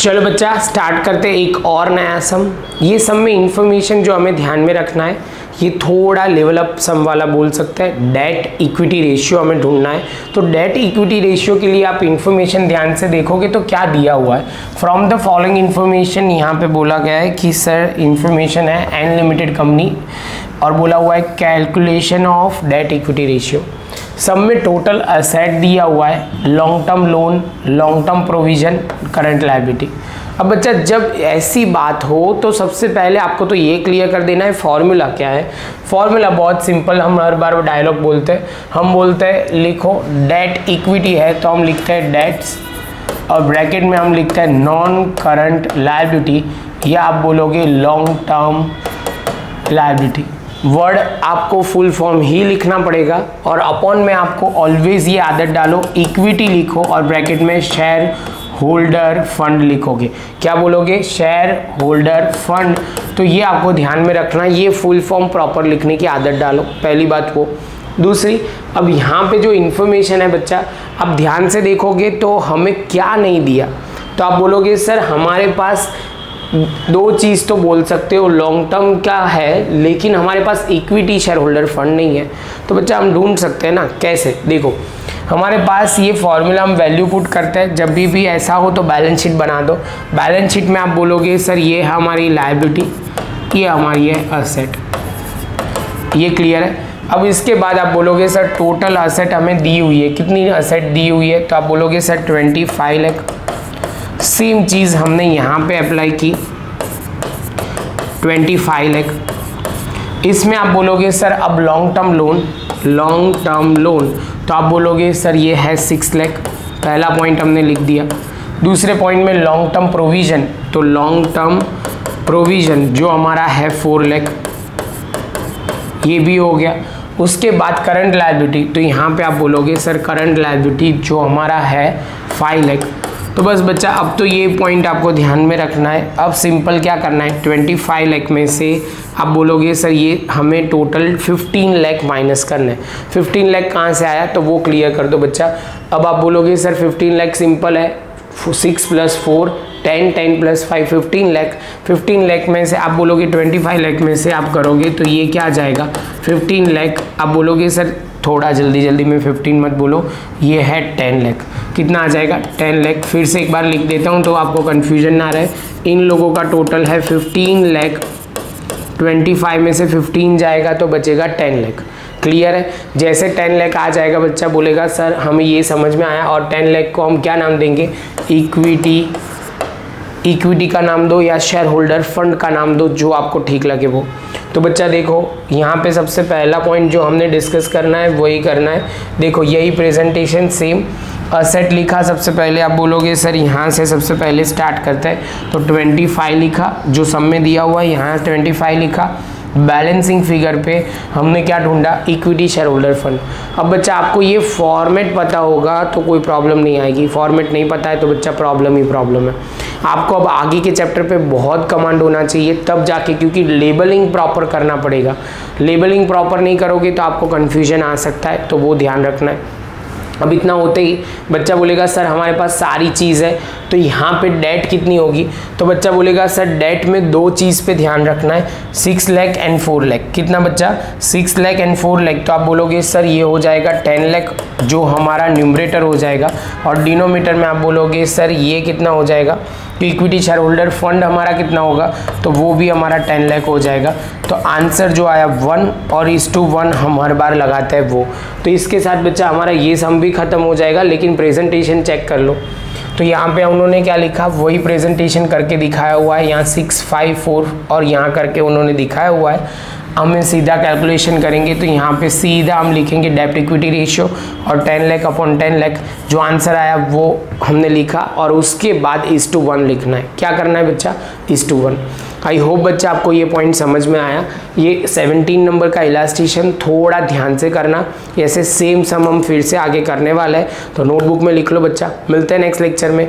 चलो बच्चा स्टार्ट करते हैं एक और नया सम। ये सम में इंफॉर्मेशन जो हमें ध्यान में रखना है, ये थोड़ा लेवल अप सम वाला बोल सकते हैं। डेट इक्विटी रेशियो हमें ढूंढना है। तो डेट इक्विटी रेशियो के लिए आप इंफॉर्मेशन ध्यान से देखोगे तो क्या दिया हुआ है, फ्रॉम द फॉलोइंग इंफॉर्मेशन यहाँ पे बोला गया है कि सर इंफॉर्मेशन है एन लिमिटेड कंपनी और बोला हुआ है calculation of debt equity ratio. सब में टोटल असेट दिया हुआ है, long term loan, long term provision, current liability. अब बच्चा जब ऐसी बात हो तो सबसे पहले आपको तो ये क्लियर कर देना है फॉर्मूला क्या है। फॉर्मूला बहुत सिंपल, हम हर बार डायलॉग बोलते हैं, हम बोलते हैं लिखो डेट इक्विटी है तो हम लिखते हैं डेट्स और ब्रैकेट में हम लिखते हैं नॉन करंट लायबिलिटी या आप बोलोगे लॉन्ग टर्म लायबिलिटी। वर्ड आपको फुल फॉर्म ही लिखना पड़ेगा और अपॉन में आपको ऑलवेज ये आदत डालो, इक्विटी लिखो और ब्रैकेट में शेयर होल्डर फंड लिखोगे। क्या बोलोगे? Share holder fund. तो ये आपको ध्यान में रखना, ये फुल फॉर्म प्रॉपर लिखने की आदत डालो, पहली बात वो। दूसरी, अब यहाँ पे जो इन्फॉर्मेशन है बच्चा, अब ध्यान से देखोगे तो हमें क्या नहीं दिया, तो आप बोलोगे सर हमारे पास दो चीज़ तो बोल सकते हो, लॉन्ग टर्म का है लेकिन हमारे पास इक्विटी शेयर होल्डर फंड नहीं है। तो बच्चा हम ढूंढ सकते हैं ना, कैसे? देखो हमारे पास ये फॉर्मूला हम वैल्यू पुट करते हैं, जब भी ऐसा हो तो बैलेंस शीट बना दो। बैलेंस शीट में आप बोलोगे सर ये है हमारी लायबिलिटी, ये हमारी है असेट, ये क्लियर है। अब इसके बाद आप बोलोगे सर टोटल असेट हमें दी हुई है, कितनी असेट दी हुई है, तो आप बोलोगे सर 25 लाख। सेम चीज़ हमने यहाँ पे अप्लाई की 25 लाख। इसमें आप बोलोगे सर अब long term loan, long term loan, तो आप बोलोगे सर ये है 6 लाख, पहला पॉइंट हमने लिख दिया। दूसरे पॉइंट में लॉन्ग टर्म प्रोविजन, तो लॉन्ग टर्म प्रोविजन जो हमारा है 4 लाख, ये भी हो गया। उसके बाद करंट लायबिलिटी, तो यहाँ पे आप बोलोगे सर करंट लायबिलिटी जो हमारा है 5 लाख। तो बस बच्चा अब तो ये पॉइंट आपको ध्यान में रखना है। अब सिंपल क्या करना है, 25 लाख में से आप बोलोगे सर ये हमें टोटल 15 लाख माइनस करना है। 15 लाख कहाँ से आया तो वो क्लियर कर दो बच्चा। अब आप बोलोगे सर 15 लाख सिंपल है, 6 + 4 10, 10 + 5 15 लाख। 15 लाख में से आप बोलोगे 25 लाख में से आप करोगे तो ये क्या आ जाएगा 15 लाख। आप बोलोगे सर थोड़ा जल्दी में 15 मत बोलो, ये है 10 लाख। कितना आ जाएगा 10 लाख। फिर से एक बार लिख देता हूँ तो आपको कन्फ्यूजन ना रहे। इन लोगों का टोटल है 15 लाख, 25 में से 15 जाएगा तो बचेगा 10 लाख। क्लियर है? जैसे 10 लाख आ जाएगा बच्चा बोलेगा सर हमें ये समझ में आया, और 10 लाख को हम क्या नाम देंगे, इक्विटी, इक्विटी का नाम दो या शेयर होल्डर फंड का नाम दो, जो आपको ठीक लगे वो। तो बच्चा देखो यहाँ पे सबसे पहला पॉइंट जो हमने डिस्कस करना है वही करना है। देखो यही प्रेजेंटेशन सेम, असेट लिखा सबसे पहले, आप बोलोगे सर यहाँ से सबसे पहले स्टार्ट करते हैं, तो 25 लिखा जो सब में दिया हुआ है, यहाँ 25 लिखा। बैलेंसिंग फिगर पे हमने क्या ढूंढा, इक्विटी शेयर होल्डर फंड। अब बच्चा आपको ये फॉर्मेट पता होगा तो कोई प्रॉब्लम नहीं आएगी, फॉर्मेट नहीं पता है तो बच्चा प्रॉब्लम ही प्रॉब्लम है। आपको अब आगे के चैप्टर पे बहुत कमांड होना चाहिए तब जाके, क्योंकि लेबलिंग प्रॉपर करना पड़ेगा। लेबलिंग प्रॉपर नहीं करोगे तो आपको कन्फ्यूजन आ सकता है, तो वो ध्यान रखना है। अब इतना होते ही बच्चा बोलेगा सर हमारे पास सारी चीज़ है तो यहाँ पे डेट कितनी होगी, तो बच्चा बोलेगा सर डेट में दो चीज़ पे ध्यान रखना है, 6 लाख एंड 4 लाख। कितना बच्चा, 6 लाख एंड 4 लाख। तो आप बोलोगे सर ये हो जाएगा 10 लाख जो हमारा न्यूमरेटर हो जाएगा, और डिनोमीटर में आप बोलोगे सर ये कितना हो जाएगा, तो इक्विटी शेयर होल्डर फंड हमारा कितना होगा, तो वो भी हमारा 10 लाख हो जाएगा। तो आंसर जो आया 1 और 1 हम हर बार लगाते हैं वो। तो इसके साथ बच्चा हमारा ये सम भी खत्म हो जाएगा, लेकिन प्रेजेंटेशन चेक कर लो। तो यहाँ पे उन्होंने क्या लिखा वही प्रेजेंटेशन करके दिखाया हुआ है, यहाँ 6, 5, 4 और यहाँ करके उन्होंने दिखाया हुआ है। हमें सीधा कैलकुलेशन करेंगे तो यहाँ पे सीधा हम लिखेंगे डेब्ट इक्विटी रेशियो और 10 लाख अपॉन 10 लाख, जो आंसर आया वो हमने लिखा, और उसके बाद 1:1 लिखना है। क्या करना है बच्चा, 1:1। आई होप बच्चा आपको ये पॉइंट समझ में आया। ये 17 नंबर का इलास्ट्रेशन थोड़ा ध्यान से करना, ऐसे सेम सम हम फिर से आगे करने वाला है, तो नोटबुक में लिख लो बच्चा। मिलते हैं नेक्स्ट लेक्चर में।